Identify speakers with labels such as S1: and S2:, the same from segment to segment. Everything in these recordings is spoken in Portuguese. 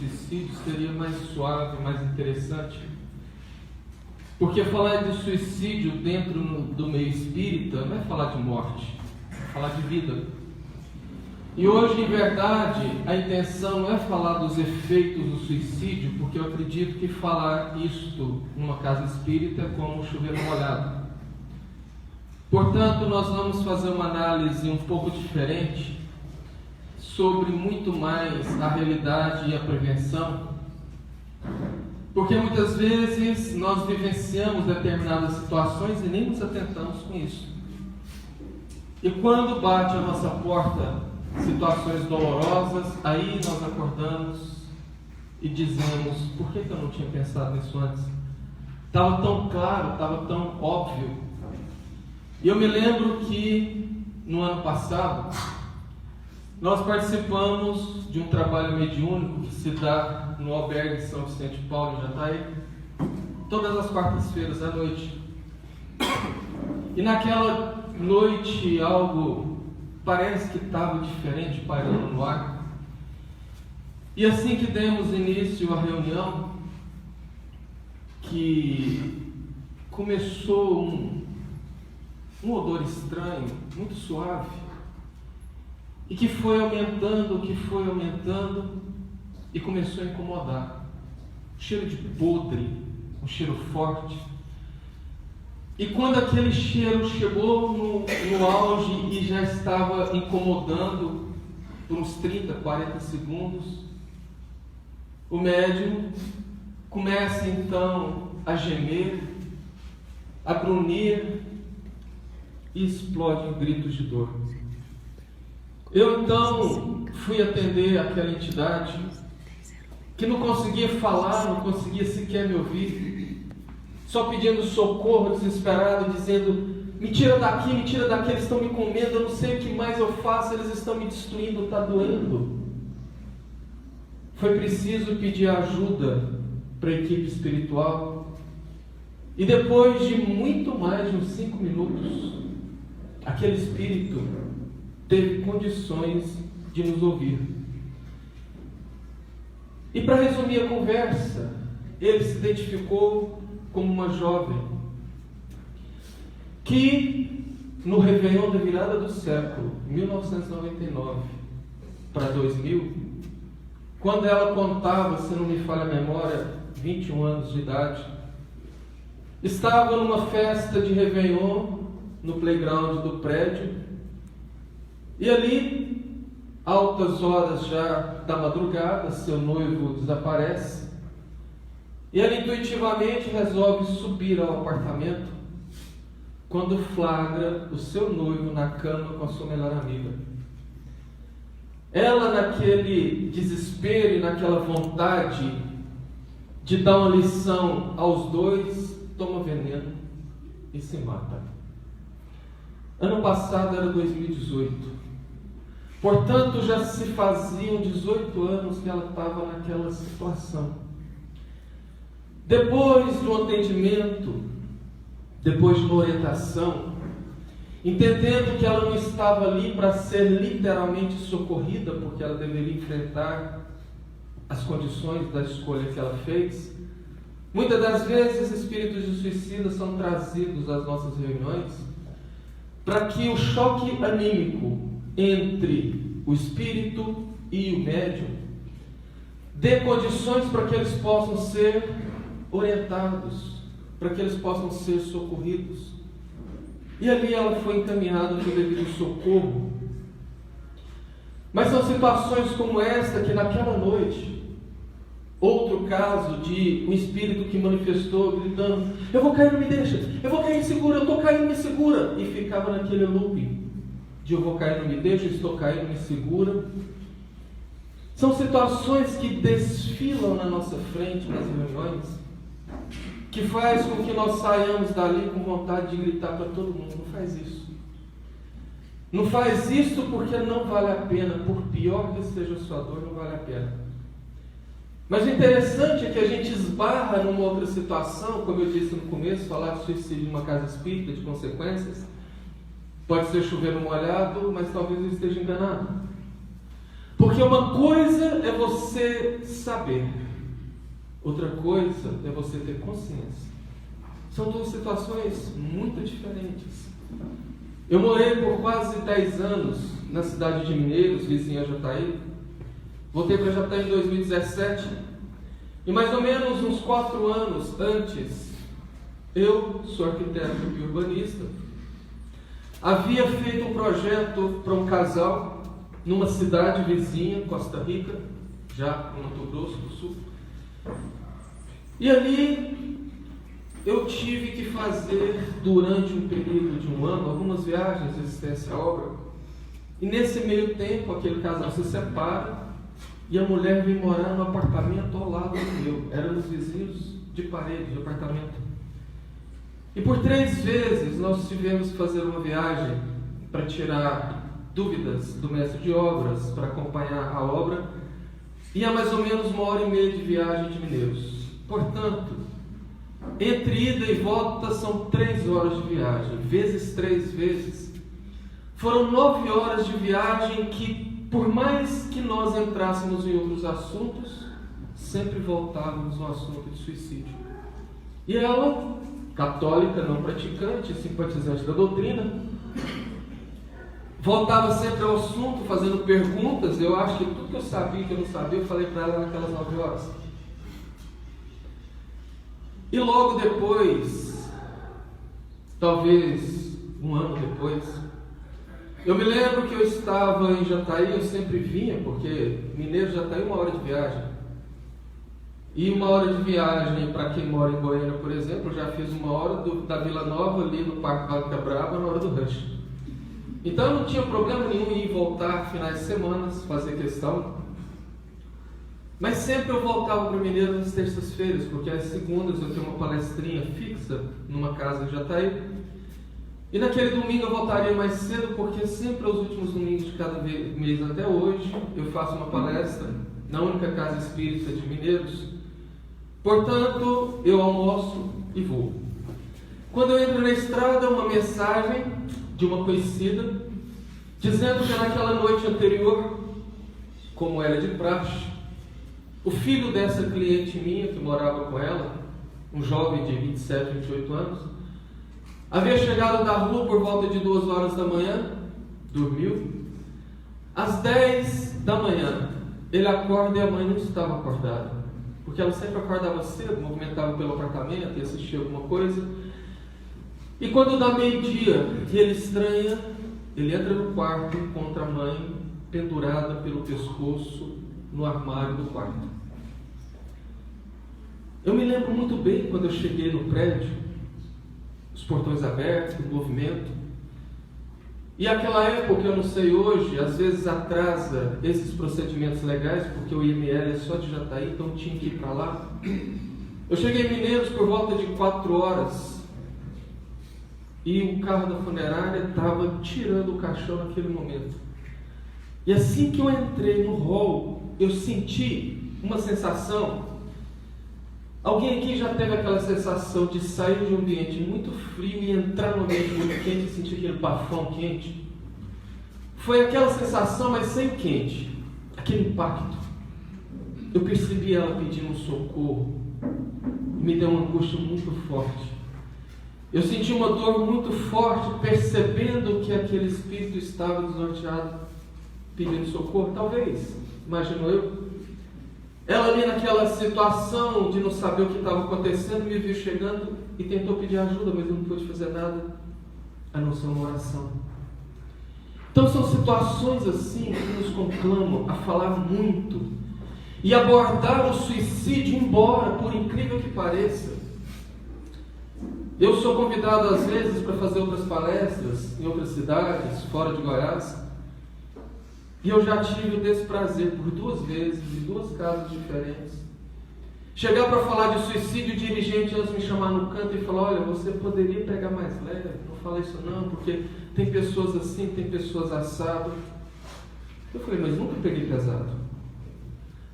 S1: suicídio seria mais suave, mais interessante. Porque falar de suicídio dentro do meio espírita não é falar de morte, é falar de vida. E hoje, em verdade, a intenção não é falar dos efeitos do suicídio, porque eu acredito que falar isto numa casa espírita é como chover molhado. Portanto, nós vamos fazer uma análise um pouco diferente sobre muito mais a realidade e a prevenção, porque muitas vezes nós vivenciamos determinadas situações e nem nos atentamos com isso. E quando bate a nossa porta situações dolorosas, aí nós acordamos e dizemos: por que eu não tinha pensado nisso antes? Estava tão claro, estava tão óbvio. E eu me lembro que no ano passado nós participamos de um trabalho mediúnico que se dá no albergue de São Vicente de Paulo, em Jataí, todas as quartas-feiras à noite. E naquela noite algo parece que estava diferente pairando no ar. E assim que demos início à reunião, que começou um odor estranho, muito suave, e que foi aumentando e começou a incomodar. Um cheiro de podre, um cheiro forte. E quando aquele cheiro chegou no auge e já estava incomodando por uns 30, 40 segundos, o médium começa então a gemer, a grunhir e explode em gritos de dor. Eu então fui atender aquela entidade que não conseguia falar, não conseguia sequer me ouvir, só pedindo socorro, desesperado, dizendo: me tira daqui, eles estão me comendo, eu não sei o que mais eu faço, eles estão me destruindo, está doendo. Foi preciso pedir ajuda para a equipe espiritual, e depois de muito mais de uns 5 minutos, aquele espírito teve condições de nos ouvir. E para resumir a conversa, ele se identificou como uma jovem que no Réveillon da virada do século, 1999 para 2000, quando ela contava, se não me falha a memória, 21 anos de idade, estava numa festa de Réveillon no playground do prédio, e ali, altas horas já da madrugada, seu noivo desaparece, e ela intuitivamente resolve subir ao apartamento, quando flagra o seu noivo na cama com a sua melhor amiga. Ela, naquele desespero e naquela vontade de dar uma lição aos dois, toma veneno e se mata. Ano passado era 2018. Portanto, já se faziam 18 anos que ela estava naquela situação. Depois do atendimento, depois de uma orientação, entendendo que ela não estava ali para ser literalmente socorrida, porque ela deveria enfrentar as condições da escolha que ela fez, muitas das vezes espíritos de suicida são trazidos às nossas reuniões para que o choque anímico entre o espírito e o médium dê condições para que eles possam ser orientados, para que eles possam ser socorridos. E ali ela foi encaminhada para o devido socorro. Mas são situações como esta que naquela noite, outro caso de um espírito que manifestou gritando: eu vou cair, não me deixa, eu vou cair, me segura, eu estou caindo, me segura, e ficava naquele looping de eu vou cair, não me deixa, estou caindo, me segura. São situações que desfilam na nossa frente nas reuniões, que faz com que nós saiamos dali com vontade de gritar para todo mundo: não faz isso. Não faz isso porque não vale a pena, por pior que seja a sua dor, não vale a pena. Mas o interessante é que a gente esbarra numa outra situação, como eu disse no começo, falar de suicídio numa casa espírita, de consequências, pode ser chover no molhado, mas talvez eu esteja enganado. Porque uma coisa é você saber, outra coisa é você ter consciência. São duas situações muito diferentes. Eu morei por quase 10 anos na cidade de Mineiros, vizinha a Jataí. Voltei para Jataí em 2017. E mais ou menos uns 4 anos antes, eu sou arquiteto e urbanista, havia feito um projeto para um casal numa cidade vizinha, Costa Rica, já no Mato Grosso do Sul. E ali eu tive que fazer, durante um período de um ano, algumas viagens de assistência à obra. E nesse meio tempo, aquele casal se separa e a mulher vem morar no apartamento ao lado do meu. Éramos vizinhos de parede, de apartamento. E por 3 vezes nós tivemos que fazer uma viagem para tirar dúvidas do mestre de obras, para acompanhar a obra. E a mais ou menos 1h30 de viagem de Mineiros. Portanto, entre ida e volta são 3 horas de viagem, vezes 3 vezes. Foram 9 horas de viagem que, por mais que nós entrássemos em outros assuntos, sempre voltávamos no assunto de suicídio. E ela, católica, não praticante, simpatizante da doutrina, voltava sempre ao assunto, fazendo perguntas. Eu acho que tudo que eu sabia e que eu não sabia, eu falei para ela naquelas 9 horas. E logo depois, talvez um ano depois, eu me lembro que eu estava em Jataí. Eu sempre vinha, porque Mineiro já está em 1 hora de viagem. E 1 hora de viagem, para quem mora em Goiânia, por exemplo, eu já fiz 1 hora da Vila Nova, ali no Parque Vale Quebraba, na hora do rush. Então eu não tinha problema nenhum em ir e voltar finais de semana, fazer questão. Mas sempre eu voltava para o Mineiro nas terças-feiras, porque às segundas eu tenho uma palestrinha fixa numa casa de Jataí. E naquele domingo eu voltaria mais cedo, porque sempre aos últimos domingos de cada mês até hoje eu faço uma palestra na única casa espírita de Mineiros. Portanto, eu almoço e vou. Quando eu entro na estrada, uma mensagem de uma conhecida, dizendo que naquela noite anterior, como era de praxe, o filho dessa cliente minha, que morava com ela, um jovem de 27, 28 anos, havia chegado da rua por volta de 2 horas da manhã, dormiu. Às 10 da manhã, ele acorda e a mãe não estava acordada, porque ela sempre acordava cedo, movimentava pelo apartamento e assistia alguma coisa. E quando dá meio-dia e ele estranha, ele entra no quarto e encontra a mãe pendurada pelo pescoço no armário do quarto. Eu me lembro muito bem quando eu cheguei no prédio, os portões abertos, o movimento. E aquela época, eu não sei hoje, às vezes atrasa esses procedimentos legais, porque o IML é só de Jataí, então tinha que ir para lá. Eu cheguei em Mineiros por volta de 4 horas e o carro da funerária estava tirando o caixão naquele momento. E assim que eu entrei no hall, eu senti uma sensação. Alguém aqui já teve aquela sensação de sair de um ambiente muito frio e entrar num ambiente muito quente e sentir aquele bafão quente? Foi aquela sensação, mas sem o quente, aquele impacto. Eu percebi ela pedindo um socorro, me deu uma angústia muito forte. Eu senti uma dor muito forte, percebendo que aquele espírito estava desnorteado, pedindo socorro, talvez, imagino eu. Ela ali naquela situação de não saber o que estava acontecendo, me viu chegando e tentou pedir ajuda, mas eu não pude fazer nada a não ser uma oração. Então são situações assim que nos conclamam a falar muito e abordar o suicídio, embora, por incrível que pareça, eu sou convidado às vezes para fazer outras palestras em outras cidades, fora de Goiás. E eu já tive o desprazer por 2 vezes, em 2 casos diferentes. Chegar para falar de suicídio, o dirigente antes me chamar no canto e falar: olha, você poderia pegar mais leve, não fala isso não, porque tem pessoas assim, tem pessoas assado. Eu falei, mas nunca peguei pesado.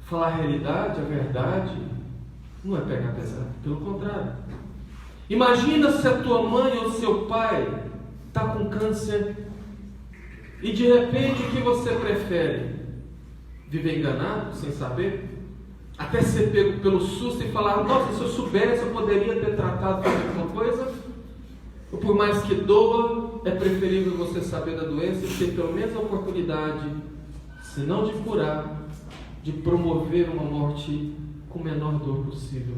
S1: Falar a realidade, a verdade, não é pegar pesado, pelo contrário. Imagina se a tua mãe ou seu pai está com câncer e de repente o que você prefere? viver enganado, sem saber, até ser pego pelo susto e falar: nossa, se eu soubesse, eu poderia ter tratado de alguma coisa. Ou por mais que doa, é preferível você saber da doença e ter pelo menos a oportunidade, se não de curar, de promover uma morte com a menor dor possível.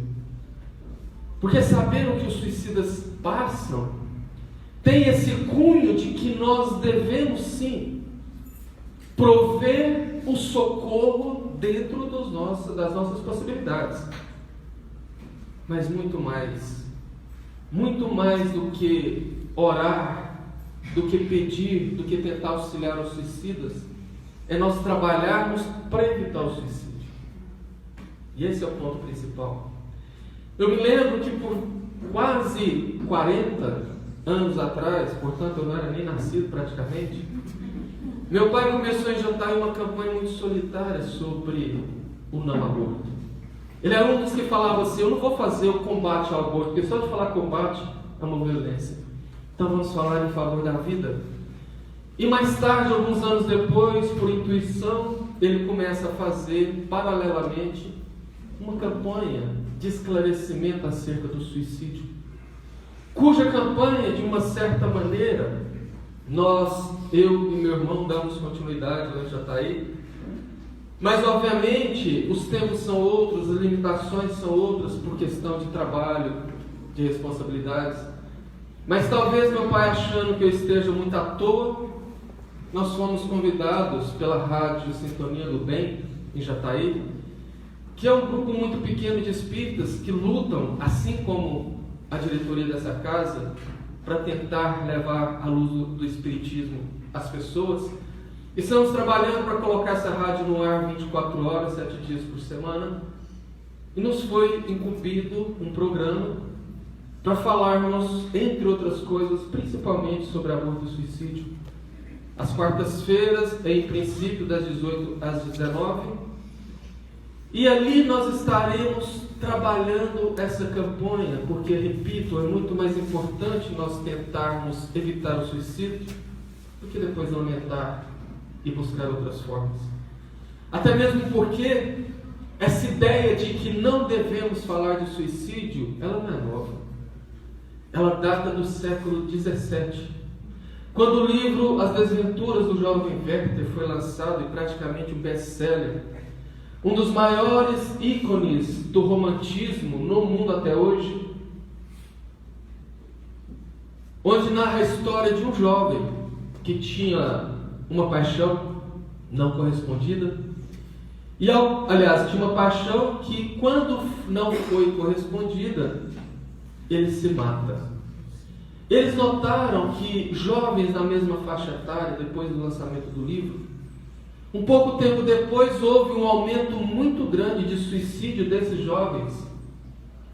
S1: Porque saber o que os suicidas passam tem esse cunho de que nós devemos sim prover o socorro dentro das nossas possibilidades. Mas muito mais do que orar, do que pedir, do que tentar auxiliar os suicidas, é nós trabalharmos para evitar o suicídio. E esse é o ponto principal. Eu me lembro que por quase 40 anos atrás, portanto eu não era nem nascido praticamente, meu pai começou a injetar uma campanha muito solitária sobre o não aborto. Ele era um dos que falava assim: eu não vou fazer o combate ao aborto, porque só de falar combate é uma violência. Então vamos falar em favor da vida. E mais tarde, alguns anos depois, por intuição, ele começa a fazer paralelamente uma campanha de esclarecimento acerca do suicídio, cuja campanha, de uma certa maneira, eu e meu irmão damos continuidade, já está aí. Mas obviamente os tempos são outros, as limitações são outras, por questão de trabalho, de responsabilidades. Mas talvez meu pai, achando que eu esteja muito à toa, nós fomos convidados pela Rádio Sintonia do Bem, em Jataí, que é um grupo muito pequeno de espíritas que lutam, assim como a diretoria dessa casa, para tentar levar a luz do espiritismo às pessoas. Estamos trabalhando para colocar essa rádio no ar 24 horas, 7 dias por semana. E nos foi incumbido um programa para falarmos, entre outras coisas, principalmente sobre aborto e suicídio. Às quartas-feiras, em princípio, das 18 às 19. E ali nós estaremos trabalhando essa campanha, porque, repito, é muito mais importante nós tentarmos evitar o suicídio do que depois lamentar e buscar outras formas. Até mesmo porque essa ideia de que não devemos falar de suicídio, ela não é nova. Ela data do século XVII, quando o livro As Desventuras do Jovem Werther foi lançado e praticamente um best-seller, um dos maiores ícones do romantismo no mundo até hoje, onde narra a história de um jovem que tinha uma paixão não correspondida, e aliás, tinha uma paixão que, quando não foi correspondida, ele se mata. Eles notaram que jovens na mesma faixa etária, depois do lançamento do livro, um pouco tempo depois, houve um aumento muito grande de suicídio desses jovens,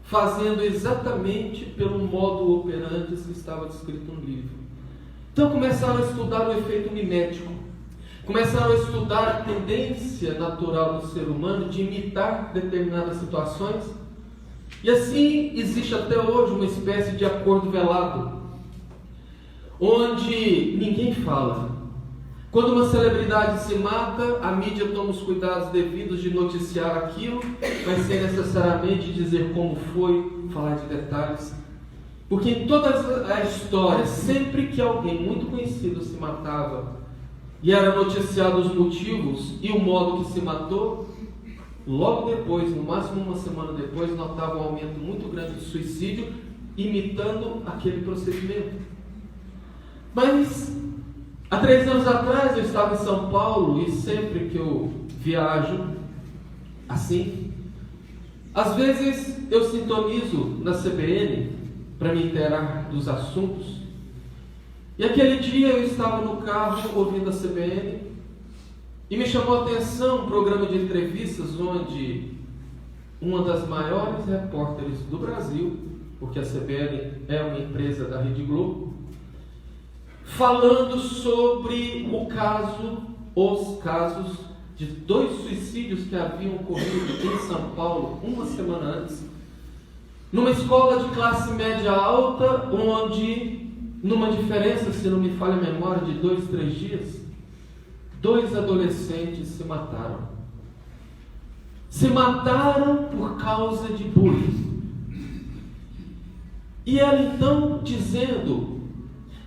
S1: fazendo exatamente pelo modo operandi que estava descrito no livro. Então começaram a estudar o efeito mimético, começaram a estudar a tendência natural do ser humano de imitar determinadas situações, e assim existe até hoje uma espécie de acordo velado, onde ninguém fala. Quando uma celebridade se mata, a mídia toma os cuidados devidos de noticiar aquilo, mas sem necessariamente dizer como foi, falar de detalhes. Porque em toda a história, sempre que alguém muito conhecido se matava e era noticiado os motivos e o modo que se matou, logo depois, no máximo uma semana depois, notava um aumento muito grande de suicídio, imitando aquele procedimento. Mas há 3 anos atrás eu estava em São Paulo, e sempre que eu viajo assim, às vezes eu sintonizo na CBN para me inteirar dos assuntos. E aquele dia eu estava no carro ouvindo a CBN e me chamou a atenção um programa de entrevistas onde uma das maiores repórteres do Brasil, porque a CBN é uma empresa da Rede Globo, falando sobre os casos de 2 suicídios que haviam ocorrido em São Paulo uma semana antes, numa escola de classe média alta, onde, numa diferença, se não me falha a memória, de 2, 3 dias, 2 adolescentes se mataram. se mataram por causa de bullying. E ela então dizendo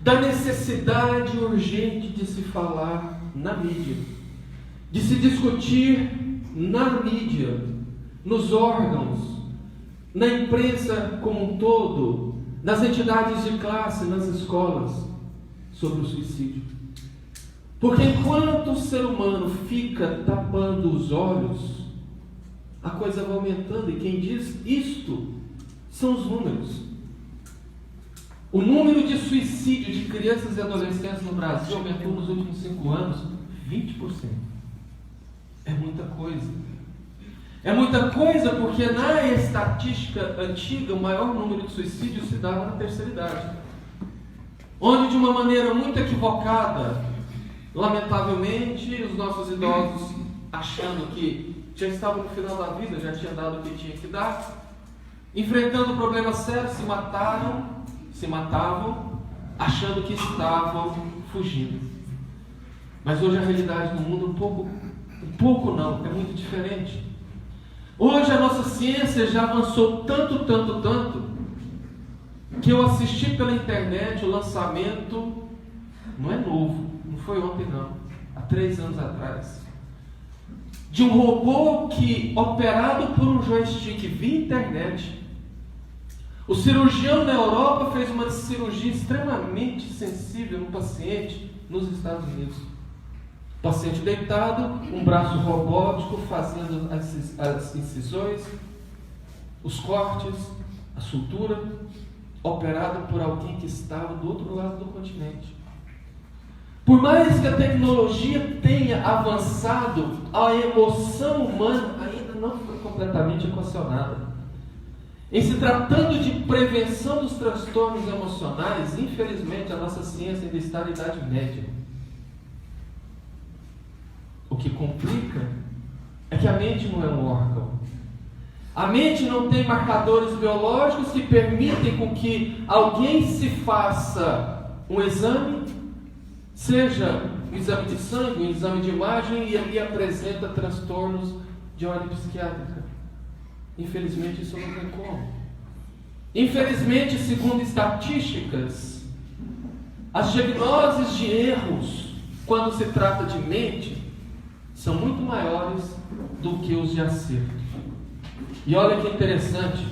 S1: da necessidade urgente de se falar na mídia, de se discutir na mídia, nos órgãos, na imprensa como um todo, nas entidades de classe, nas escolas, sobre o suicídio. Porque enquanto o ser humano fica tapando os olhos, a coisa vai aumentando, e quem diz isto são os números. O número de suicídio de crianças e adolescentes no Brasil aumentou nos últimos 5 anos 20%. É muita coisa. É muita coisa porque na estatística antiga, o maior número de suicídios se dava na terceira idade. Onde, de uma maneira muito equivocada, lamentavelmente, os nossos idosos, achando que já estavam no final da vida, já tinha dado o que tinha que dar, enfrentando problemas sérios, se matavam, achando que estavam fugindo. Mas hoje a realidade no mundo um pouco não, é muito diferente. Hoje a nossa ciência já avançou tanto, que eu assisti pela internet o lançamento, não é novo, não foi ontem não, há 3 anos atrás, de um robô que, operado por um joystick via internet, o cirurgião na Europa fez uma cirurgia extremamente sensível no paciente nos Estados Unidos. O paciente deitado, um braço robótico fazendo as incisões, os cortes, a sutura, operado por alguém que estava do outro lado do continente. Por mais que a tecnologia tenha avançado, a emoção humana ainda não foi completamente equacionada. Em se tratando de prevenção dos transtornos emocionais, infelizmente a nossa ciência ainda está na Idade Média. O que complica é que a mente não é um órgão. A mente não tem marcadores biológicos que permitem com que alguém se faça um exame, seja um exame de sangue, um exame de imagem, e ali apresenta transtornos de ordem psiquiátrica. Infelizmente isso não tem como. Infelizmente, segundo estatísticas, as diagnoses de erros, quando se trata de mente, são muito maiores do que os de acerto. E olha que interessante,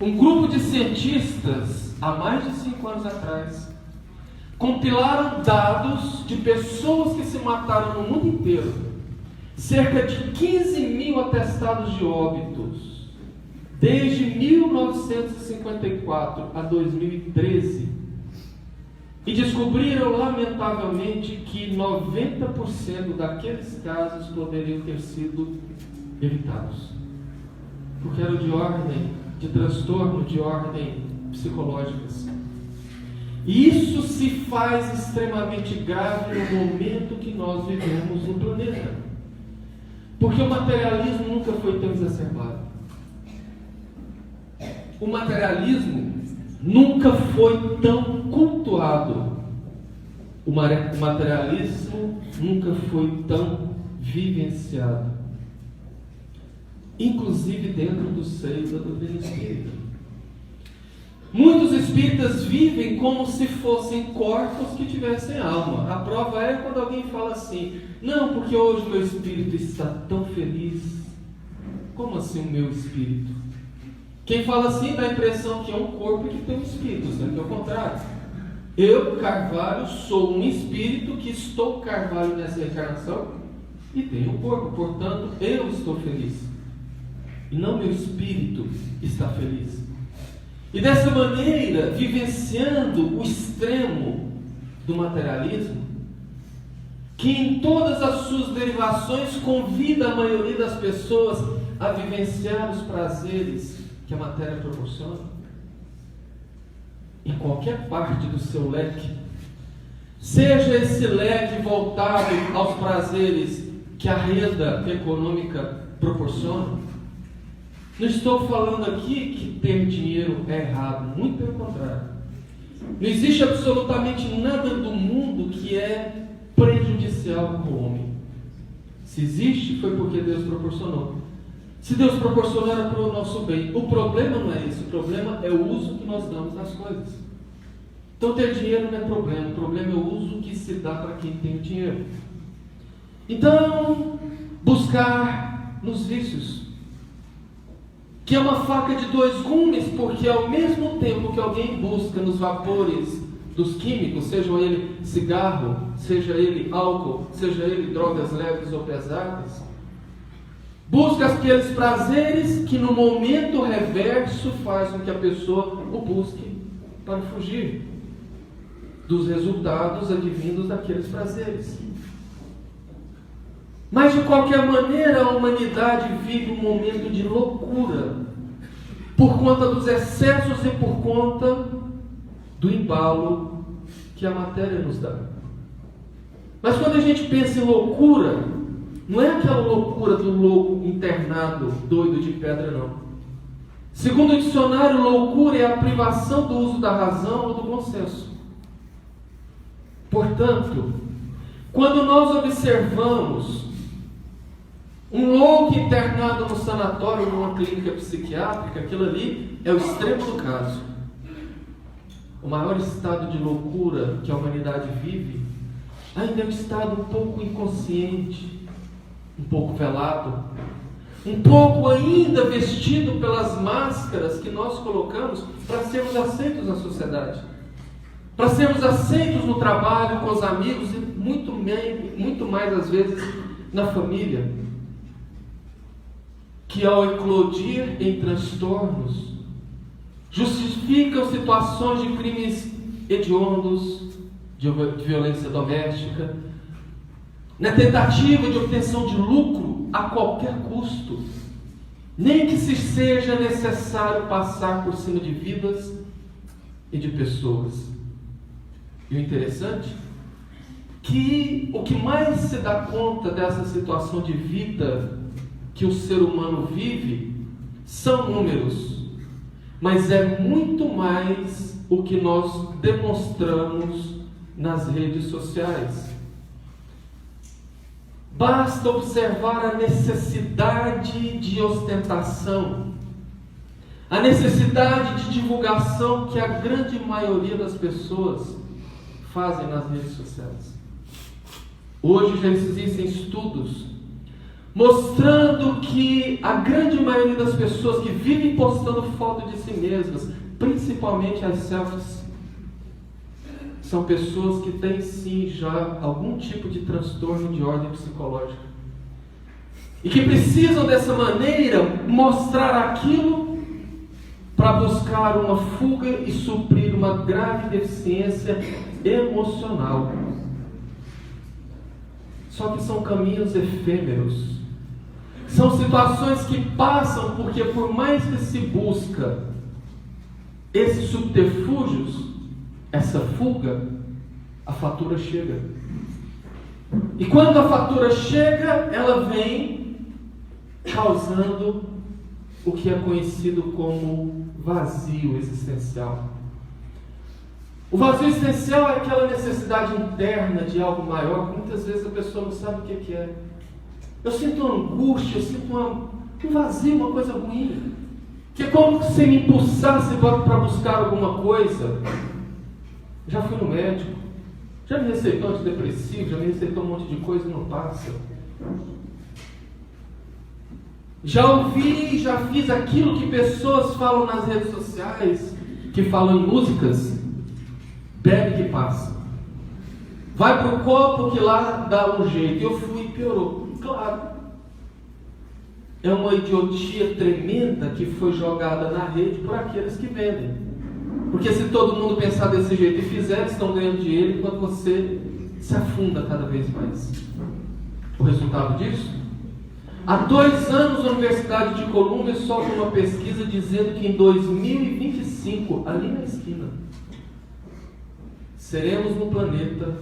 S1: um grupo de cientistas, há mais de 5 anos atrás, compilaram dados de pessoas que se mataram no mundo inteiro, cerca de 15 mil atestados de óbitos, desde 1954 a 2013, e descobriram, lamentavelmente, que 90% daqueles casos poderiam ter sido evitados, porque eram de ordem, de transtorno, de ordem psicológicas. E isso se faz extremamente grave no momento que nós vivemos no planeta, porque o materialismo nunca foi tão exacerbado. O materialismo nunca foi tão cultuado. O materialismo nunca foi tão vivenciado, inclusive dentro do seio da doutrina espírita. Muitos espíritas vivem como se fossem corpos que tivessem alma. A prova é quando alguém fala assim: não, porque hoje o meu espírito está tão feliz. Como assim o meu espírito? Quem fala assim dá a impressão que é um corpo que tem um espírito, sendo que é o contrário. Eu, Carvalho, sou um espírito que estou Carvalho nessa encarnação e tenho um corpo, portanto eu estou feliz. E não meu espírito está feliz. E dessa maneira, vivenciando o extremo do materialismo, que em todas as suas derivações convida a maioria das pessoas a vivenciar os prazeres que a matéria proporciona, em qualquer parte do seu leque, seja esse leque voltado aos prazeres que a renda econômica proporciona. Não estou falando aqui que ter dinheiro é errado, muito pelo contrário. Não existe absolutamente nada do mundo que é prejudicial para o homem. Se existe, foi porque Deus proporcionou. Se Deus proporcionou, era para o nosso bem. O problema não é isso, o problema é o uso que nós damos das coisas. Então ter dinheiro não é problema, o problema é o uso que se dá para quem tem o dinheiro. Então, buscar nos vícios, que é uma faca de dois gumes, porque ao mesmo tempo que alguém busca nos vapores dos químicos, seja ele cigarro, seja ele álcool, seja ele drogas leves ou pesadas, busca aqueles prazeres que no momento reverso faz com que a pessoa o busque para fugir dos resultados advindos daqueles prazeres. Mas de qualquer maneira a humanidade vive um momento de loucura por conta dos excessos e por conta do embalo que a matéria nos dá. Mas quando a gente pensa em loucura, não é aquela loucura do louco internado, doido de pedra, não. Segundo o dicionário, loucura é a privação do uso da razão ou do bom senso. Portanto, quando nós observamos um louco internado no sanatório, numa clínica psiquiátrica, aquilo ali é o extremo do caso. O maior estado de loucura que a humanidade vive ainda é um estado um pouco inconsciente, um pouco velado, um pouco ainda vestido pelas máscaras que nós colocamos para sermos aceitos na sociedade, para sermos aceitos no trabalho, com os amigos e muito mais às vezes na família, que ao eclodir em transtornos justificam situações de crimes hediondos, de violência doméstica, na tentativa de obtenção de lucro a qualquer custo, nem que se seja necessário passar por cima de vidas e de pessoas. E o interessante que o que mais se dá conta dessa situação de vida que o ser humano vive são números, mas é muito mais o que nós demonstramos nas redes sociais. Basta observar a necessidade de ostentação, a necessidade de divulgação que a grande maioria das pessoas fazem nas redes sociais. Hoje já existem estudos mostrando que a grande maioria das pessoas que vivem postando foto de si mesmas, principalmente as selfies, são pessoas que têm sim já algum tipo de transtorno de ordem psicológica e que precisam dessa maneira mostrar aquilo para buscar uma fuga e suprir uma grave deficiência emocional. Só que são caminhos efêmeros. São situações que passam porque por mais que se busca esses subterfúgios, essa fuga, a fatura chega. E quando a fatura chega, ela vem causando o que é conhecido como vazio existencial. O vazio existencial é aquela necessidade interna de algo maior que muitas vezes a pessoa não sabe o que é. Eu sinto uma angústia, eu sinto um vazio, uma coisa ruim, que é como se me impulsasse para buscar alguma coisa. Já fui no médico, já me receitou antidepressivo, já me receitou um monte de coisa e não passa. Já ouvi, já fiz aquilo que pessoas falam nas redes sociais, que falam em músicas. Bebe que passa. Vai para o copo que lá dá um jeito. Eu fui e piorou. Claro. É uma idiotia tremenda que foi jogada na rede por aqueles que vendem. Porque se todo mundo pensar desse jeito e fizer, eles estão ganhando dinheiro enquanto você se afunda cada vez mais. O resultado disso? Há 2 anos a Universidade de Colômbia solta uma pesquisa dizendo que em 2025, ali na esquina, seremos no planeta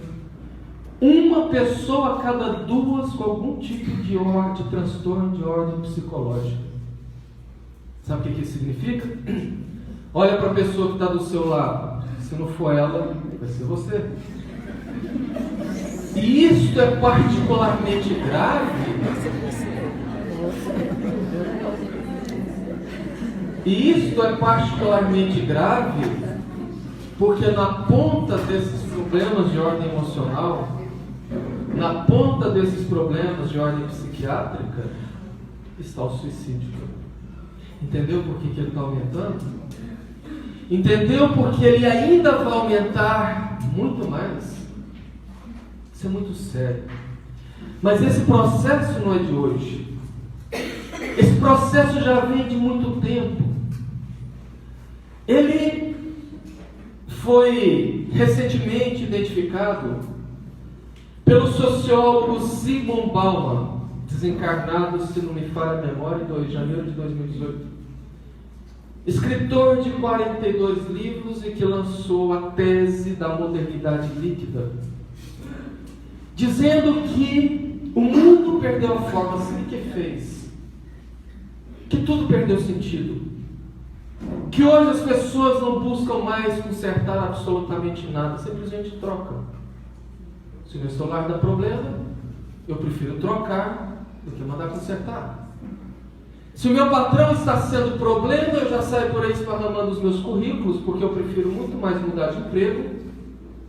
S1: uma pessoa a cada 2 com algum tipo de transtorno de ordem psicológica. Sabe o que isso significa? Olha para a pessoa que está do seu lado. Se não for ela, vai ser você. E isso é particularmente grave E isto é particularmente grave porque na ponta desses problemas de ordem emocional, na ponta desses problemas de ordem psiquiátrica, está o suicídio. Entendeu por que ele está aumentando? Entendeu porque ele ainda vai aumentar muito mais? Isso é muito sério. Mas esse processo não é de hoje. Esse processo já vem de muito tempo. Ele foi recentemente identificado pelo sociólogo Zygmunt Bauman, desencarnado, se não me falha a memória, em janeiro de 2018. Escritor de 42 livros e que lançou a tese da modernidade líquida, dizendo que o mundo perdeu a forma, assim que fez, que tudo perdeu sentido, que hoje as pessoas não buscam mais consertar absolutamente nada, simplesmente trocam. Se o meu celular dá problema, eu prefiro trocar do que mandar consertar. Se o meu patrão está sendo problema, eu já saio por aí esparramando os meus currículos, porque eu prefiro muito mais mudar de emprego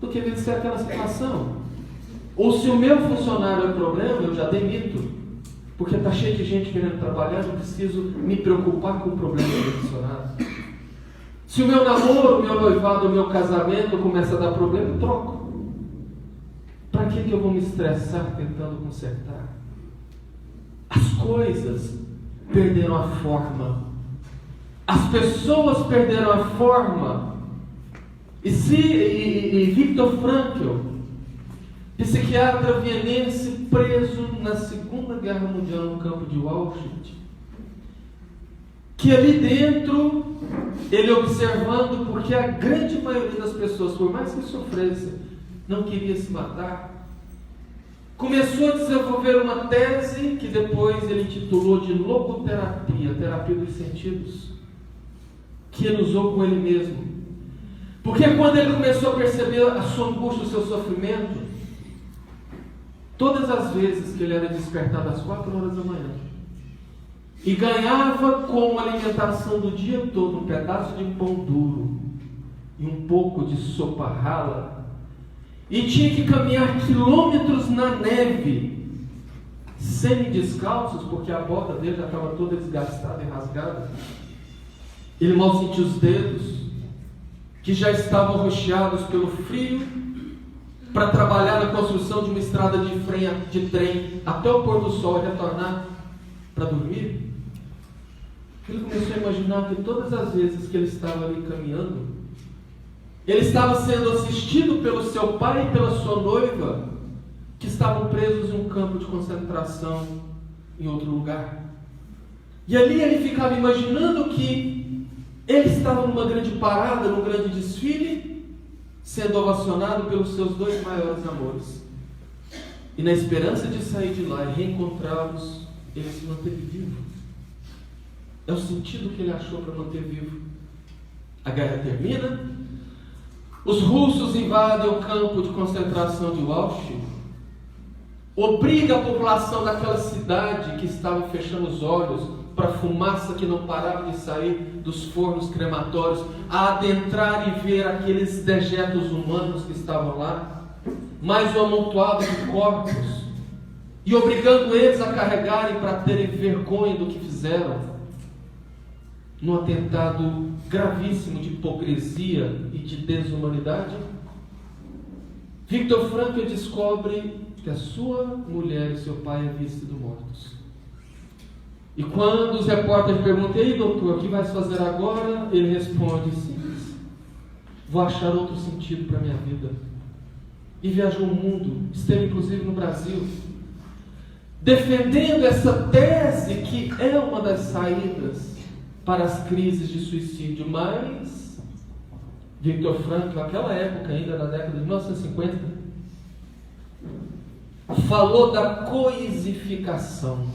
S1: do que vencer aquela situação. Ou se o meu funcionário é problema, eu já demito, porque está cheio de gente querendo trabalhar, não preciso me preocupar com o problema do funcionário. Se o meu namoro, o meu noivado, o meu casamento começa a dar problema, eu troco. Para que eu vou me estressar tentando consertar? As coisas perderam a forma. As pessoas perderam a forma. E Viktor Frankl, psiquiatra vienense preso na Segunda Guerra Mundial no campo de Auschwitz, que ali dentro, ele observando, porque a grande maioria das pessoas, por mais que sofressem, não queria se matar, começou a desenvolver uma tese que depois ele intitulou de logoterapia, terapia dos sentidos, que ele usou com ele mesmo. Porque quando ele começou a perceber a sua angústia, o seu sofrimento, todas as vezes que ele era despertado às 4 horas da manhã e ganhava como alimentação do dia todo um pedaço de pão duro e um pouco de sopa rala, e tinha que caminhar quilômetros na neve, semi-descalços, porque a bota dele já estava toda desgastada e rasgada. Ele mal sentia os dedos, que já estavam roxeados pelo frio, para trabalhar na construção de uma estrada de trem até o pôr do sol e retornar para dormir. Ele começou a imaginar que todas as vezes que ele estava ali caminhando, ele estava sendo assistido pelo seu pai e pela sua noiva, que estavam presos em um campo de concentração em outro lugar. E ali ele ficava imaginando que ele estava numa grande parada, num grande desfile, sendo ovacionado pelos seus 2 maiores amores. E na esperança de sair de lá e reencontrá-los, ele se manteve vivo. É o sentido que ele achou para manter vivo. A guerra termina, os russos invadem o campo de concentração de Auschwitz, obriga a população daquela cidade que estava fechando os olhos para a fumaça que não parava de sair dos fornos crematórios, a adentrar e ver aqueles dejetos humanos que estavam lá, mais um amontoado de corpos, e obrigando eles a carregarem para terem vergonha do que fizeram, num atentado gravíssimo de hipocrisia e de desumanidade. Viktor Frankl descobre que a sua mulher e seu pai haviam sido mortos. E quando os repórteres perguntam: "Ei, doutor, o que vai fazer agora?", ele responde: "Simples, vou achar outro sentido para a minha vida." E viajou o mundo, esteve inclusive no Brasil, defendendo essa tese que é uma das saídas para as crises de suicídio. Mas Viktor Frankl, naquela época ainda, na década de 1950, falou da coisificação,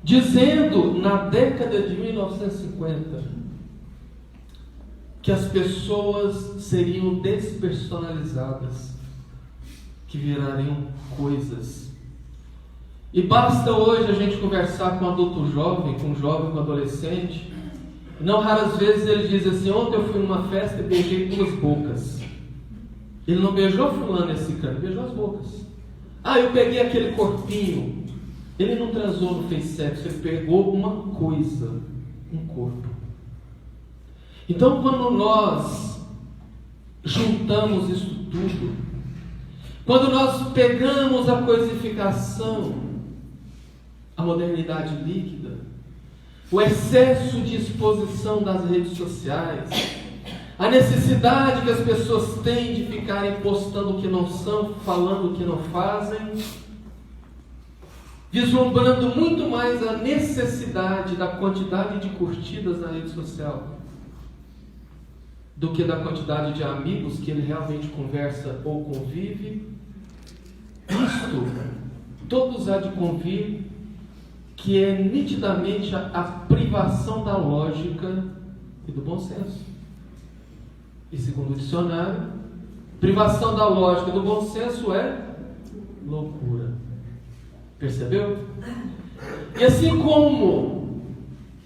S1: dizendo na década de 1950 que as pessoas seriam despersonalizadas, que virariam coisas. E basta hoje a gente conversar com um adulto jovem, com um jovem, com um adolescente. Não raras vezes ele diz assim: ontem eu fui numa festa e beijei 2 bocas. Ele não beijou fulano esse cara, ele beijou as bocas. Ah, eu peguei aquele corpinho. Ele não transou, não fez sexo, ele pegou uma coisa, um corpo. Então, quando nós juntamos isso tudo, quando nós pegamos a coisificação, a modernidade líquida, o excesso de exposição das redes sociais, a necessidade que as pessoas têm de ficarem postando o que não são, falando o que não fazem, vislumbrando muito mais a necessidade da quantidade de curtidas na rede social do que da quantidade de amigos que ele realmente conversa ou convive. Isto, todos há de convir que é nitidamente a privação da lógica e do bom senso. E segundo o dicionário, privação da lógica e do bom senso é loucura. Percebeu? E assim como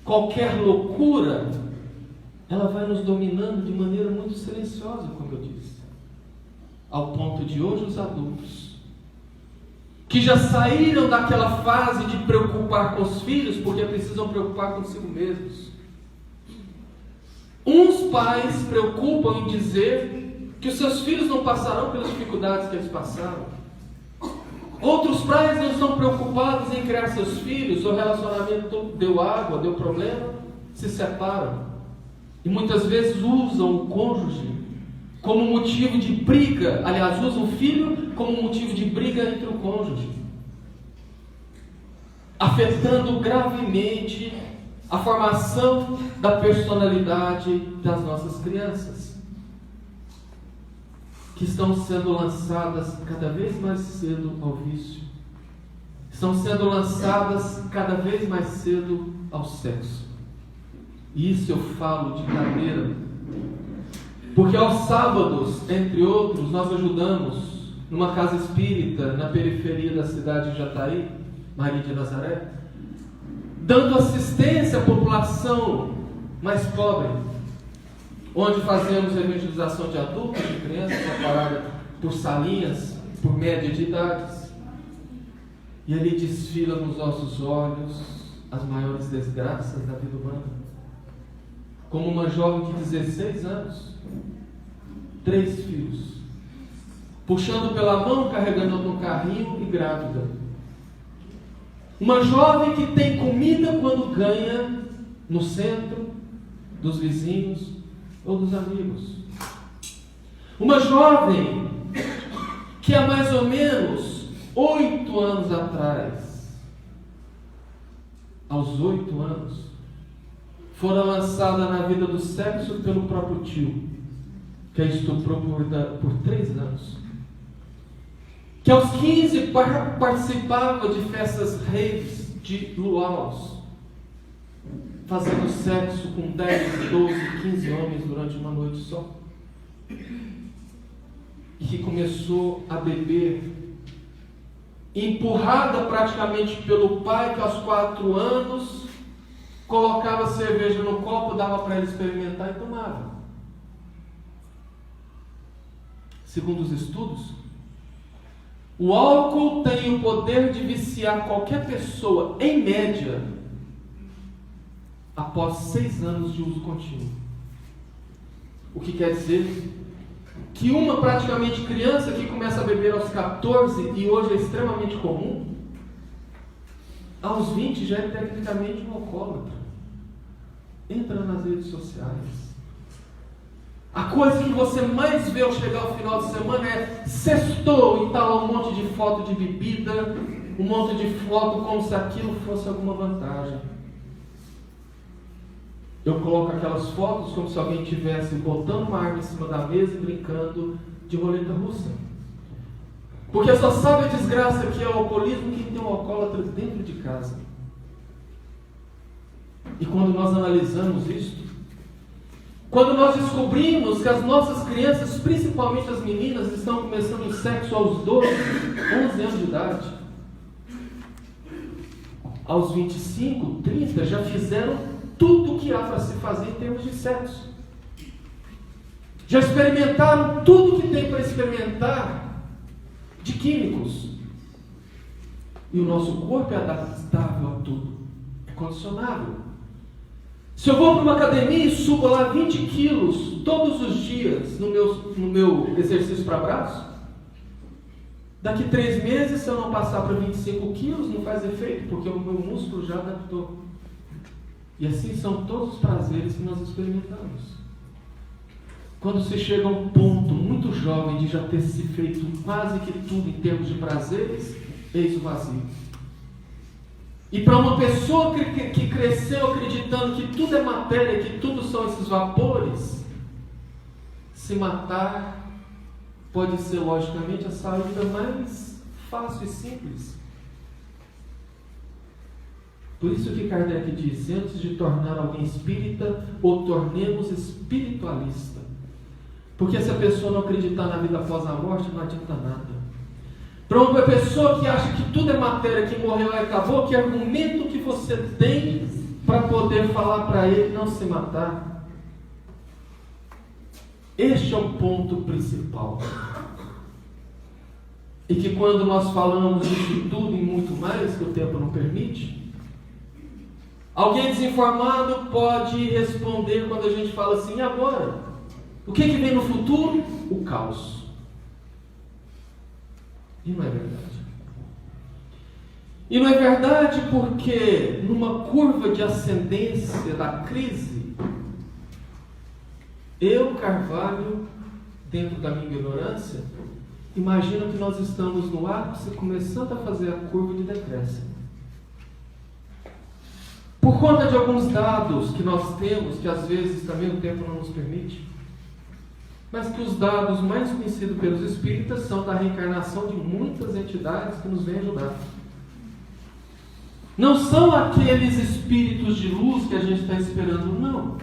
S1: qualquer loucura, ela vai nos dominando de maneira muito silenciosa, como eu disse. Ao ponto de hoje os adultos, que já saíram daquela fase de preocupar com os filhos, porque precisam preocupar consigo mesmos. Uns pais preocupam em dizer que os seus filhos não passarão pelas dificuldades que eles passaram. Outros pais não estão preocupados em criar seus filhos, o relacionamento deu água, deu problema, se separam. E muitas vezes usam o cônjuge como motivo de briga, aliás, usam o filho como motivo de briga entre o cônjuge, afetando gravemente a formação da personalidade das nossas crianças, que estão sendo lançadas cada vez mais cedo ao vício, estão sendo lançadas cada vez mais cedo ao sexo. E isso eu falo de cadeira, porque aos sábados, entre outros, nós ajudamos numa casa espírita na periferia da cidade de Jataí, Maria de Nazaré, dando assistência à população mais pobre, onde fazemos evangelização de adultos, de crianças, separada por salinhas, por média de idades. E ali desfila nos nossos olhos as maiores desgraças da vida humana. Como uma jovem de 16 anos, 3 filhos, puxando pela mão, carregando no carrinho e grávida. Uma jovem que tem comida quando ganha no centro, dos vizinhos ou dos amigos. Uma jovem que há mais ou menos 8 anos atrás, aos 8 anos, fora lançada na vida do sexo pelo próprio tio, que a estuprou por 3 anos. Que aos 15 participava de festas raves, de luaus, fazendo sexo com 10, 12, 15 homens durante uma noite só. E que começou a beber, empurrada praticamente pelo pai, que aos 4 anos colocava cerveja no copo, dava para ele experimentar e tomava. Segundo os estudos, o álcool tem o poder de viciar qualquer pessoa, em média, após 6 anos de uso contínuo. O que quer dizer que uma praticamente criança que começa a beber aos 14 e hoje é extremamente comum, aos 20 já é tecnicamente um alcoólatra. Entra nas redes sociais. A coisa que você mais vê ao chegar ao final de semana é sextou e tal, um monte de foto de bebida, um monte de foto como se aquilo fosse alguma vantagem. Eu coloco aquelas fotos como se alguém estivesse botando uma arma em cima da mesa e brincando de roleta russa. Porque só sabe a desgraça que é o alcoolismo quem tem um alcoólatra dentro de casa. E quando nós analisamos isto, quando nós descobrimos que as nossas crianças, principalmente as meninas, estão começando o sexo aos 12, 11 anos de idade, aos 25, 30, já fizeram tudo o que há para se fazer em termos de sexo. Já experimentaram tudo o que tem para experimentar de químicos. E o nosso corpo é adaptável a tudo. É condicionável. Se eu vou para uma academia e subo lá 20 quilos todos os dias no meu exercício para braço, daqui 3 meses, se eu não passar para 25 quilos, não faz efeito, porque o meu músculo já adaptou. E assim são todos os prazeres que nós experimentamos. Quando se chega a um ponto muito jovem de já ter se feito quase que tudo em termos de prazeres, eis o vazio. E para uma pessoa que cresceu acreditando que tudo é matéria, que tudo são esses vapores, se matar pode ser, logicamente, a saída mais fácil e simples. Por isso que Kardec diz: antes de tornar alguém espírita, ou tornemos espiritualista. Porque se a pessoa não acreditar na vida após a morte, não adianta nada. Para uma pessoa que acha que tudo é matéria, que morreu e acabou, que argumento que você tem para poder falar para ele não se matar? Este é o ponto principal. E que quando nós falamos de tudo e muito mais, que o tempo não permite, alguém desinformado pode responder quando a gente fala assim: e agora? O que vem no futuro? O caos. E não é verdade. E não é verdade porque numa curva de ascendência da crise, eu, Carvalho, dentro da minha ignorância, imagino que nós estamos no ápice, começando a fazer a curva de decréscimo. Por conta de alguns dados que nós temos, que às vezes também o tempo não nos permite, mas que os dados mais conhecidos pelos espíritas são da reencarnação de muitas entidades que nos vêm ajudar. Não são aqueles espíritos de luz que a gente está esperando, não.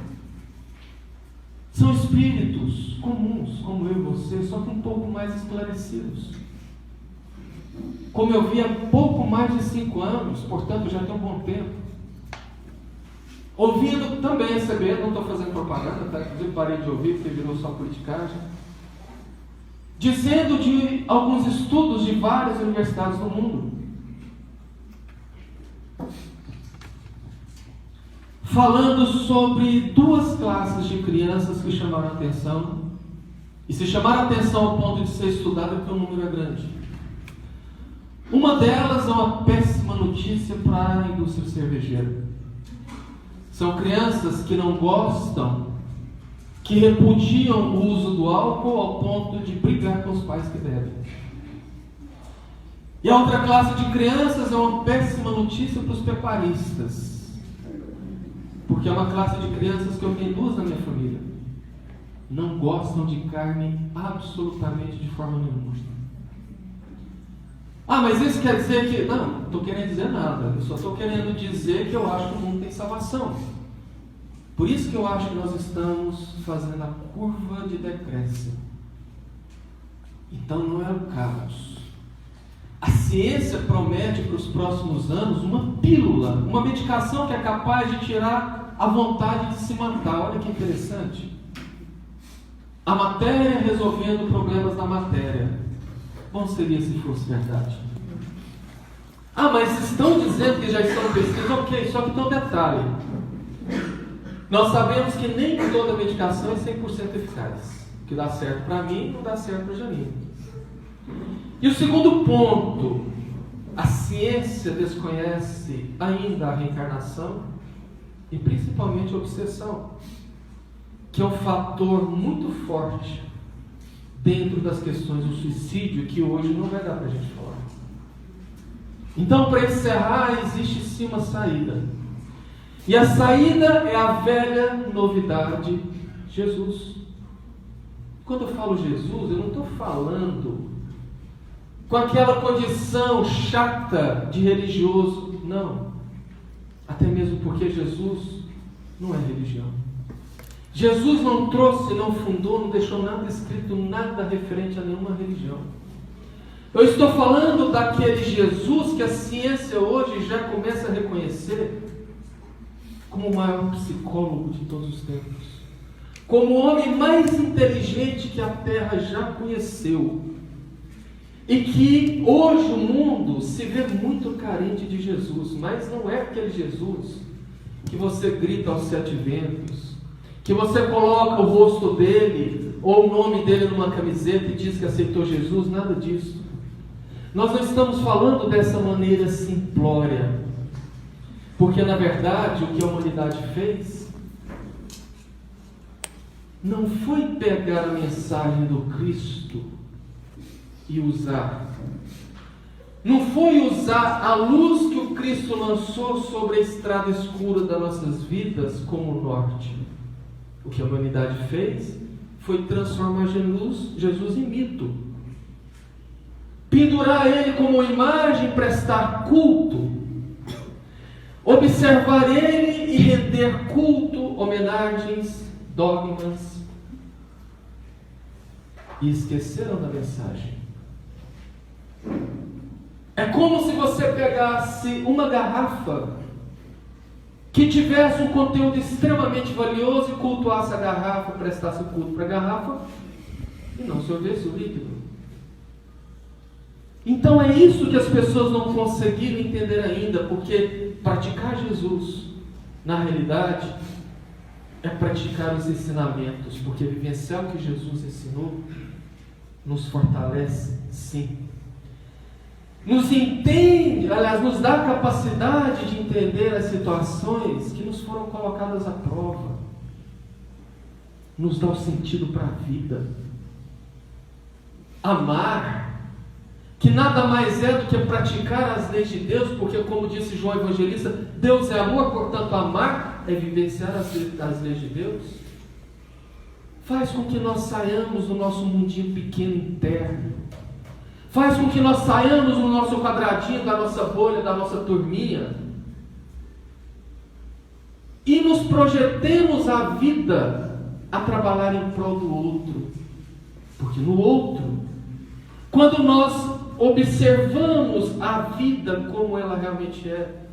S1: São espíritos comuns, como eu e você, só que um pouco mais esclarecidos. Como eu vi há pouco mais de 5 anos, portanto já tem um bom tempo. Ouvindo também, recebendo, não estou fazendo propaganda, tá? Inclusive parei de ouvir porque virou só politicagem. Dizendo de alguns estudos de várias universidades do mundo. Falando sobre 2 classes de crianças que chamaram a atenção. E se chamaram a atenção ao ponto de ser estudada porque o número é grande. Uma delas é uma péssima notícia para a indústria cervejeira. São crianças que não gostam, que repudiam o uso do álcool ao ponto de brigar com os pais que bebem. E a outra classe de crianças é uma péssima notícia para os pecuaristas. Porque é uma classe de crianças que eu tenho 2 na minha família. Não gostam de carne absolutamente de forma nenhuma. Ah, mas isso quer dizer que... Não, não estou querendo dizer nada. Eu só estou querendo dizer que eu acho que o mundo tem salvação. Por isso que eu acho que nós estamos fazendo a curva de decréscimo. Então não é o caos. A ciência promete para os próximos anos uma pílula, uma medicação que é capaz de tirar a vontade de se matar. Olha que interessante. A matéria resolvendo problemas da matéria. Bom seria se fosse verdade. Ah, mas estão dizendo que já estão pesquisando. Ok, só que tem um detalhe. Nós sabemos que nem toda medicação é 100% eficaz. O que dá certo para mim, não dá certo para Janine. E o segundo ponto, a ciência desconhece ainda a reencarnação e principalmente a obsessão, que é um fator muito forte dentro das questões do suicídio, que hoje não vai dar para a gente falar. Então, para encerrar, existe sim uma saída. E a saída é a velha novidade, Jesus. Quando eu falo Jesus, eu não estou falando com aquela condição chata de religioso, não. Até mesmo porque Jesus não é religião. Jesus não trouxe, não fundou, não deixou nada escrito, nada referente a nenhuma religião. Eu estou falando daquele Jesus que a ciência hoje já começa a reconhecer como o maior psicólogo de todos os tempos, como o homem mais inteligente que a Terra já conheceu, e que hoje o mundo se vê muito carente de Jesus, mas não é aquele Jesus que você grita aos 7 ventos, que você coloca o rosto dele ou o nome dele numa camiseta e diz que aceitou Jesus. Nada disso. Nós não estamos falando dessa maneira simplória, porque na verdade o que a humanidade fez não foi pegar a mensagem do Cristo e usar, não foi usar a luz que o Cristo lançou sobre a estrada escura das nossas vidas como norte. O que a humanidade fez foi transformar Jesus em mito, pendurar ele como imagem, prestar culto, observar ele e render culto, homenagens, dogmas, e esqueceram da mensagem. É como se você pegasse uma garrafa que tivesse um conteúdo extremamente valioso e cultuasse a garrafa, prestasse culto para a garrafa e não sorvesse o líquido. Então é isso que as pessoas não conseguiram entender ainda, porque praticar Jesus, na realidade, é praticar os ensinamentos, porque vivenciar o que Jesus ensinou nos fortalece, sim. Nos entende, aliás, nos dá a capacidade de entender as situações que nos foram colocadas à prova, nos dá o sentido para a vida. Amar, que nada mais é do que praticar as leis de Deus, porque, como disse João Evangelista, Deus é amor, portanto, amar é vivenciar as leis de Deus. Faz com que nós saiamos do nosso mundinho pequeno interno, faz com que nós saiamos do nosso quadradinho, da nossa bolha, da nossa turminha, e nos projetemos a vida a trabalhar em prol do outro. Porque no outro, quando nós observamos a vida como ela realmente é,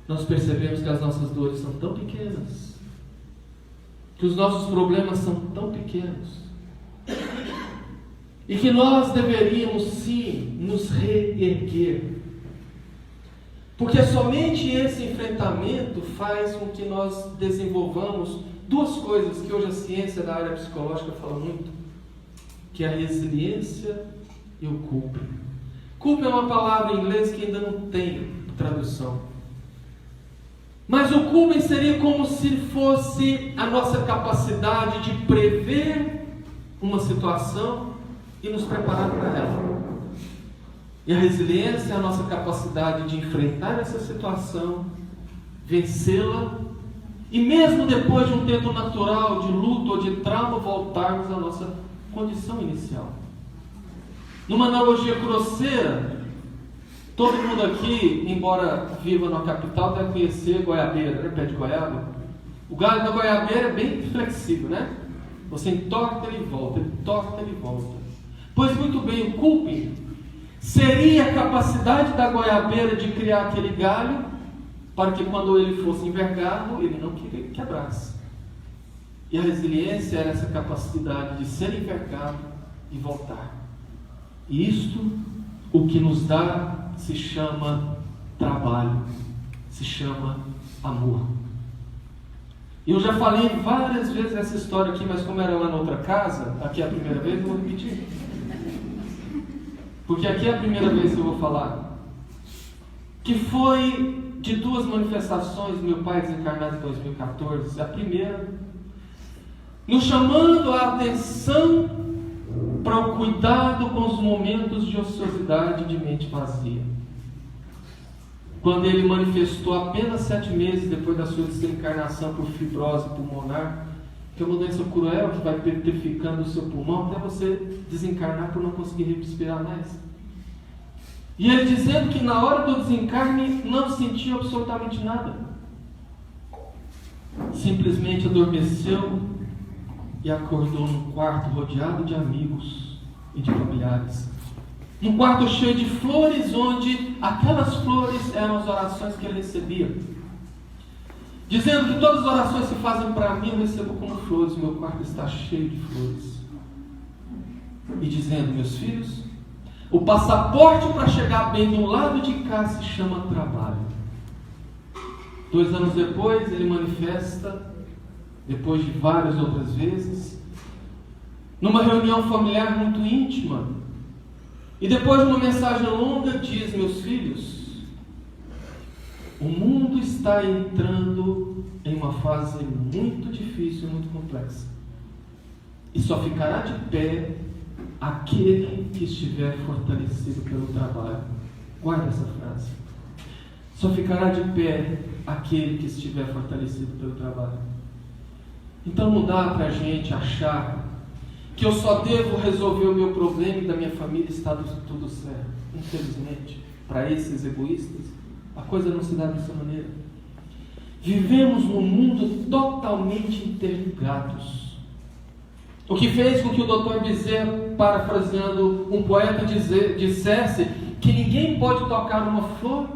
S1: nós percebemos que as nossas dores são tão pequenas, que os nossos problemas são tão pequenos, e que nós deveríamos sim nos reerguer, porque somente esse enfrentamento faz com que nós desenvolvamos duas coisas que hoje a ciência da área psicológica fala muito, que é a resiliência e o coping. Coping é uma palavra em inglês que ainda não tem tradução, mas o coping seria como se fosse a nossa capacidade de prever uma situação e nos preparar para ela. E a resiliência é a nossa capacidade de enfrentar essa situação, vencê-la, e mesmo depois de um tempo natural de luto ou de trauma, voltarmos à nossa condição inicial. Numa analogia grosseira, todo mundo aqui, embora viva na capital, deve conhecer goiabeira, né? Pé de goiaba. O galho da goiabeira é bem flexível, né? Você entorta, ele volta, ele torta, ele volta. Pois muito bem, o coping seria a capacidade da goiabeira de criar aquele galho para que quando ele fosse envergado, ele não quebrasse. E a resiliência era essa capacidade de ser envergado e voltar. E isto, o que nos dá, se chama trabalho, se chama amor. Eu já falei várias vezes essa história aqui, mas como era lá na outra casa, aqui é a primeira vez, eu vou repetir. Porque aqui é a primeira vez que eu vou falar. Que foi de duas manifestações do meu pai desencarnado em 2014. A primeira, nos chamando a atenção para o cuidado com os momentos de ociosidade de mente vazia. Quando ele manifestou apenas 7 meses depois da sua desencarnação por fibrose pulmonar, que é uma doença cruel que vai petrificando o seu pulmão até você desencarnar por não conseguir respirar mais. E ele dizendo que na hora do desencarne não sentiu absolutamente nada. Simplesmente adormeceu e acordou num quarto rodeado de amigos e de familiares. Um quarto cheio de flores, onde aquelas flores eram as orações que ele recebia. Dizendo que todas as orações se fazem para mim, eu recebo como flores, meu quarto está cheio de flores. E dizendo, meus filhos, o passaporte para chegar bem do lado de cá se chama trabalho. 2 anos depois, ele manifesta, depois de várias outras vezes, numa reunião familiar muito íntima, e depois de uma mensagem longa, diz, meus filhos, o mundo está entrando em uma fase muito difícil e muito complexa. E só ficará de pé aquele que estiver fortalecido pelo trabalho. Guarda essa frase. Só ficará de pé aquele que estiver fortalecido pelo trabalho. Então não dá para a gente achar que eu só devo resolver o meu problema e da minha família está tudo certo. Infelizmente, para esses egoístas, a coisa não se dá dessa maneira. Vivemos num mundo totalmente interligados. O que fez com que o Dr. Bezerra, parafraseando um poeta, dissesse que ninguém pode tocar uma flor,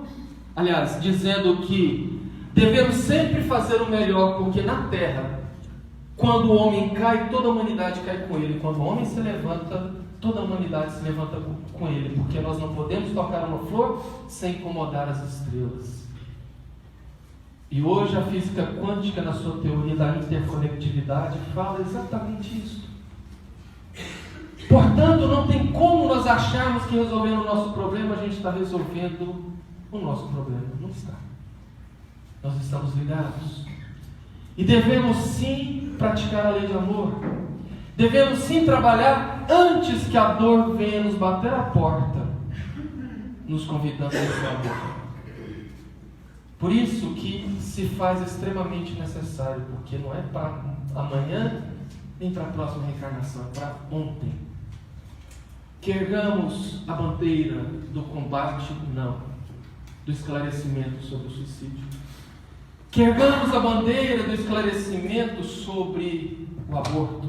S1: aliás, dizendo que devemos sempre fazer o melhor, porque na terra, quando o homem cai, toda a humanidade cai com ele. Quando o homem se levanta, toda a humanidade se levanta com ele, porque nós não podemos tocar uma flor sem incomodar as estrelas. E hoje a física quântica, na sua teoria da interconectividade, fala exatamente isso. Portanto, não tem como nós acharmos que resolvendo o nosso problema, a gente está resolvendo o nosso problema. Não está. Nós estamos ligados. E devemos sim praticar a lei de amor. Devemos sim trabalhar antes que a dor venha nos bater à porta, nos convidando a esse amor. Por isso que se faz extremamente necessário, porque não é para amanhã, nem para a próxima reencarnação, é para ontem. Que ergamos a bandeira do combate, não, do esclarecimento sobre o suicídio. Que ergamos a bandeira do esclarecimento sobre o aborto.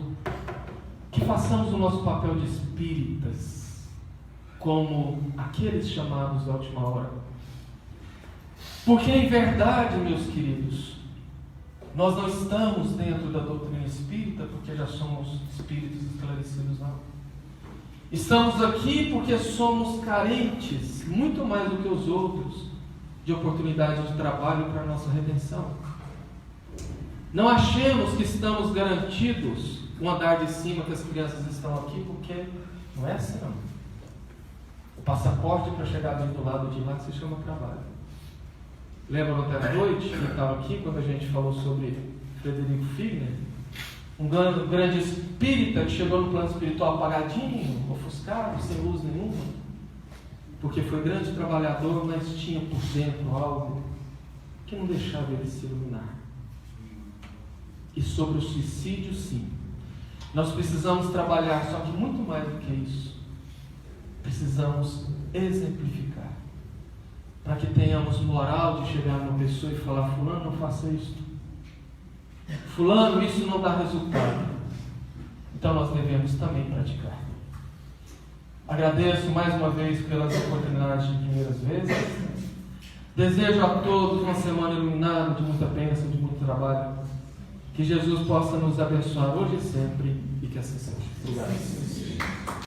S1: Que façamos o nosso papel de espíritas, como aqueles chamados da última hora. Porque em verdade, meus queridos, nós não estamos dentro da doutrina espírita porque já somos espíritos esclarecidos, não. Estamos aqui porque somos carentes, muito mais do que os outros, de oportunidade de trabalho para a nossa redenção. Não achemos que estamos garantidos um andar de cima, que as crianças estão aqui, porque não é assim não. O passaporte para chegar bem do lado de lá se chama trabalho. Lembra ontem à noite, que estava aqui, quando a gente falou sobre Frederico Figner, um grande espírita que chegou no plano espiritual apagadinho, ofuscado, sem luz nenhuma, porque foi grande trabalhador, mas tinha por dentro algo que não deixava ele se iluminar. E sobre o suicídio, sim. Nós precisamos trabalhar, só que muito mais do que isso. Precisamos exemplificar. Para que tenhamos moral de chegar numa pessoa e falar, fulano, não faça isso. Fulano, isso não dá resultado. Então nós devemos também praticar. Agradeço mais uma vez pelas oportunidades de primeiras vezes. Desejo a todos uma semana iluminada, de muita bênção, de muito trabalho. Que Jesus possa nos abençoar hoje e sempre, e que assim seja. Obrigado.